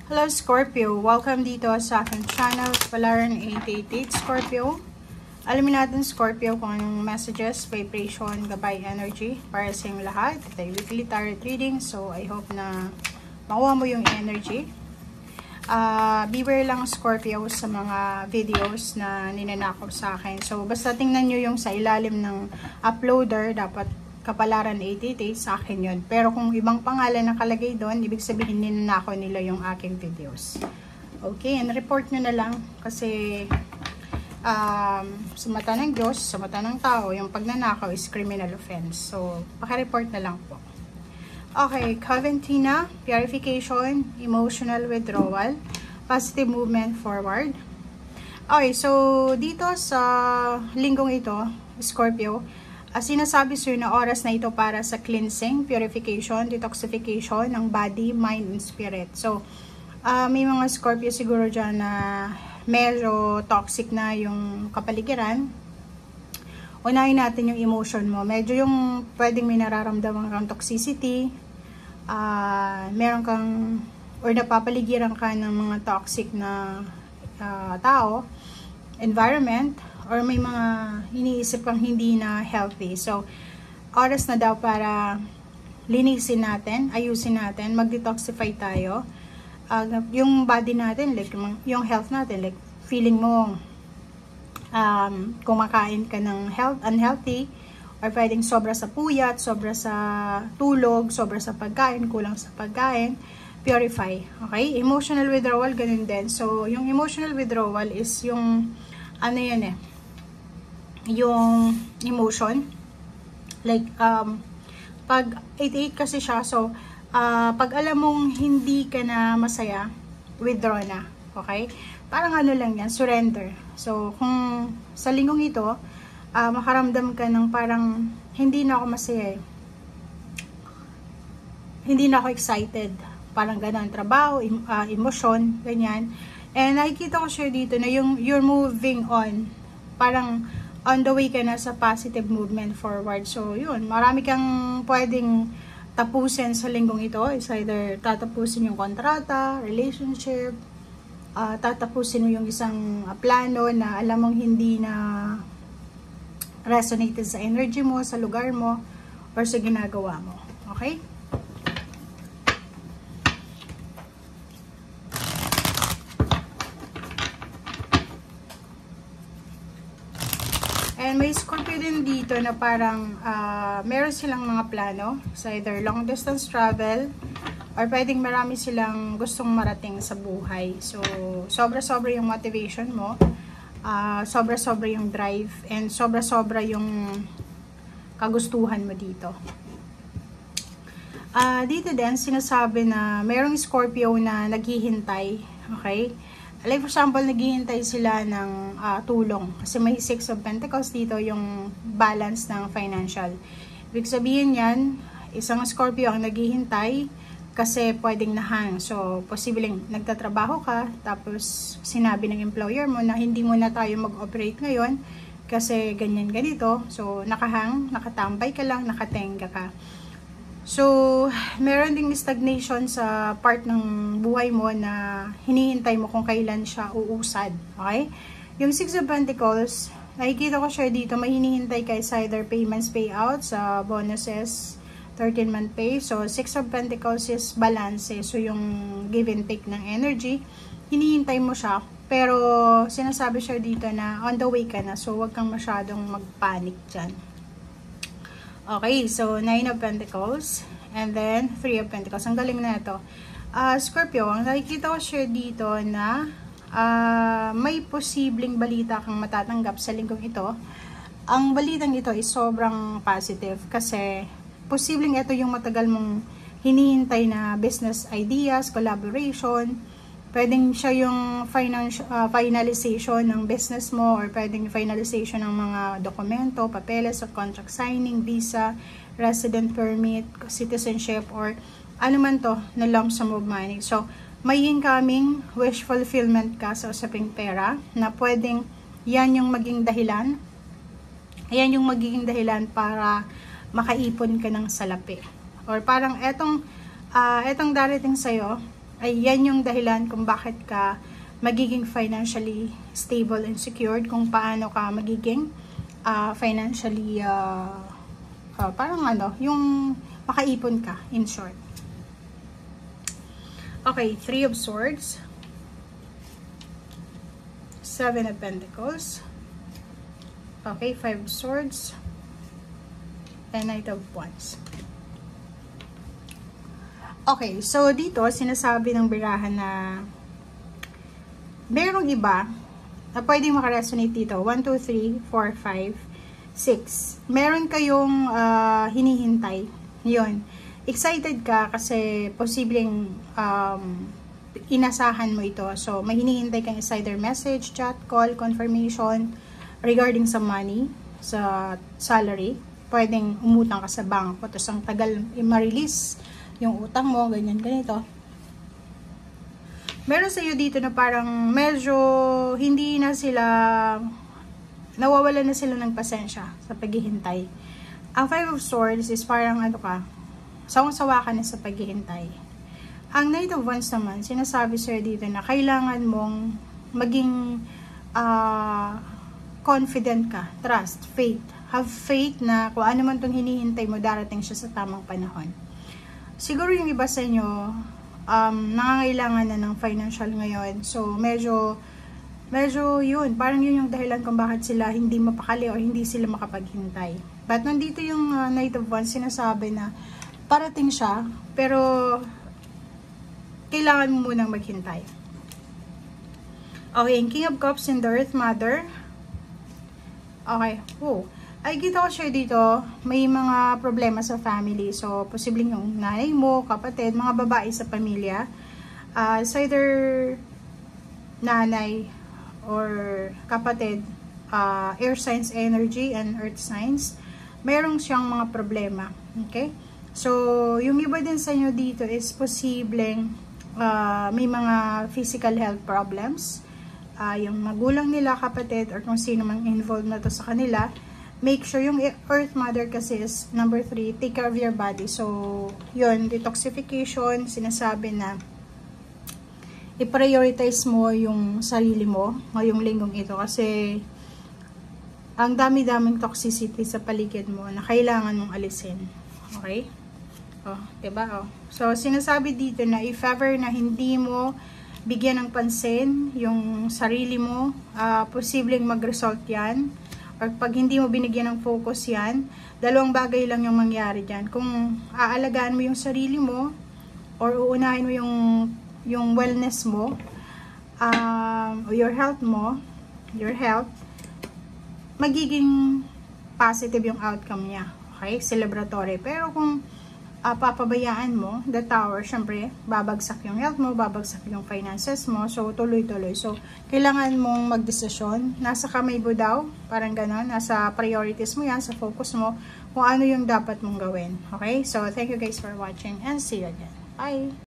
Hello Scorpio! Welcome dito sa aking channel, Palaran 888 Scorpio. Alamin natin Scorpio kung anong messages, vibration, gabay, energy para sa inyong lahat. Ito ay weekly tarot reading, so I hope na makuha mo yung energy. Beware lang Scorpio sa mga videos na ninanakaw sa akin. So basta tingnan nyo yung sa ilalim ng uploader, dapat Kapalaran 888 sa akin yun. Pero kung ibang pangalan nakalagay doon, ibig sabihin ninanakaw nila yung aking videos. Okay, and report nyo na lang kasi sa mata ng Diyos, sa mata ng tao, yung pagnanakaw is criminal offense. So, pakireport na lang po. Okay, Coventina, purification, emotional withdrawal, positive movement forward. Okay, so dito sa linggong ito, Scorpio, sinasabi sa'yo na oras na ito para sa cleansing, purification, detoxification ng body, mind, and spirit. So, may mga Scorpio siguro dyan na medyo toxic na yung kapaligiran. Unahin natin yung emotion mo. Medyo yung pwedeng may nararamdaman kang toxicity, meron kang, or napapaligiran ka ng mga toxic na tao, environment, or may mga iniisip kang hindi na healthy. So, oras na daw para linisin natin, ayusin natin, mag-detoxify tayo. Yung body natin, like yung health natin, like feeling mo kumakain ka ng unhealthy, or pwedeng sobra sa puyat, sobra sa tulog, sobra sa pagkain, kulang sa pagkain, purify. Okay? Emotional withdrawal, ganun din. So, yung emotional withdrawal is yung, ano yan yung emotion. Like, pag 88 kasi siya, so, pag alam mong hindi ka na masaya, withdraw na. Okay? Parang ano lang yan, surrender. So, kung sa linggong ito, makaramdam ka ng parang, hindi na ako masaya. Hindi na ako excited. Parang gano'n, trabaho, emosyon, ganyan. And nakikita ko siya dito na yung you're moving on. Parang on the way ka na sa positive movement forward. So, yun. Marami kang pwedeng tapusin sa linggong ito. It's either tatapusin yung kontrata, relationship, tatapusin mo yung isang plano na alam mong hindi na resonated sa energy mo, sa lugar mo, or sa ginagawa mo. Okay? And may Scorpio din dito na parang meron silang mga plano sa either long distance travel or pwedeng marami silang gustong marating sa buhay. So, sobra-sobra yung motivation mo, sobra-sobra yung drive, and sobra-sobra yung kagustuhan mo dito. Dito din, sinasabi na merong Scorpio na naghihintay, okay? Like for example, naghihintay sila ng tulong. Kasi may 6 of Pentacles dito yung balance ng financial. Ibig sabihin yan, isang Scorpio ang naghihintay kasi pwedeng nahang. So, posibleng nagtatrabaho ka, tapos sinabi ng employer mo na hindi mo na tayo mag-operate ngayon kasi ganyan ganito. So, nakahang, nakatambay ka lang, nakatenga ka. So, meron ding stagnation sa part ng buhay mo na hinihintay mo kung kailan siya uusad. Okay? Yung 6 of Pentacles, nakikita ko siya dito, may hinihintay kay either payments, payouts, bonuses, 13-month pay. So, 6 of Pentacles is balance. So, yung give and take ng energy, hinihintay mo siya. Pero, sinasabi siya dito na on the way ka na. So, wag kang masyadong mag-panic dyan. Okay, so 9 of Pentacles and then 3 of Pentacles. Ang galing na ito. Scorpio, ang nakikita ko siya dito na may posibleng balita kang matatanggap sa linggong ito. Ang balitang ito is sobrang positive kasi posibleng ito yung matagal mong hinihintay na business ideas, collaboration. Pwedeng siya yung finalization ng business mo, or pwedeng finalization ng mga dokumento, papeles of contract signing, visa, resident permit, citizenship, or ano man to na lump sum of money. So, may incoming wish fulfillment ka sa usaping pera na pwedeng yan yung maging dahilan. Yan yung magiging dahilan para makaipon ka ng salapi. Or parang etong darating sa'yo, ay yan yung dahilan kung bakit ka magiging financially stable and secured, kung paano ka magiging financially parang yung makaipon ka, in short. Okay, 3 of Swords, 7 of Pentacles, okay, 5 of Swords, and Knight of Wands. Okay, so dito sinasabi ng birahan na merong iba na pwedeng makaresonate dito. 1, 2, 3, 4, 5, 6. Meron kayong hinihintay. Yun. Excited ka kasi posibleng inasahan mo ito. So, may hinihintay kang either message, chat, call, confirmation regarding sa money, sa salary. Pwedeng umutang ka sa bangko, tapos ang tagal ma-release yung utang mo, ganyan, ganito. Meron sa iyo dito na parang medyo hindi na sila, nawawala na sila ng pasensya sa paghihintay. Ang 5 of Swords is parang sawang-sawa ka na sa paghihintay. Ang Knight of Wands naman, sinasabi sa'yo dito na kailangan mong maging confident ka, trust, faith. Have faith na kung ano man itong hinihintay mo, darating siya sa tamang panahon. Siguro yung iba sa inyo, nangangailangan na ng financial ngayon. So, medyo yun, parang yun yung dahilan kung bakit sila hindi mapakali o hindi sila makapaghintay. But nandito yung Knight of Wands, sinasabi na parating siya, pero kailangan mo munang maghintay. Okay, King of Cups and the Earth Mother. Okay, ay kita ko siya dito, may mga problema sa family. So, posibleng yung nanay mo, kapatid, mga babae sa pamilya. It's either nanay or kapatid, air signs energy and earth signs. Mayroong siyang mga problema. Okay? So, yung iba din sa inyo dito is posibleng may mga physical health problems. Yung magulang nila, kapatid, or kung sino mang involved na to sa kanila. Make sure yung Earth Mother kasi is number 3, take care of your body. So, yun, detoxification, sinasabi na i-prioritize mo yung sarili mo ngayong linggong ito kasi ang dami-daming toxicity sa paligid mo na kailangan mong alisin. Okay? Diba? So, sinasabi dito na if ever na hindi mo bigyan ng pansin yung sarili mo, posibleng mag-result yan. Or pag hindi mo binigyan ng focus yan, dalawang bagay lang yung mangyari dyan. Kung aalagaan mo yung sarili mo, or uunahin mo yung wellness mo, your health mo, magiging positive yung outcome niya. Okay? Celebratory. Pero kung papabayaan mo, the tower, syempre, babagsak yung health mo, babagsak yung finances mo, so tuloy-tuloy. So, kailangan mong magdesisyon, nasa kamay mo daw, parang ganon, nasa priorities mo yan, sa focus mo, kung ano yung dapat mong gawin. Okay? So, thank you guys for watching and see you again. Bye!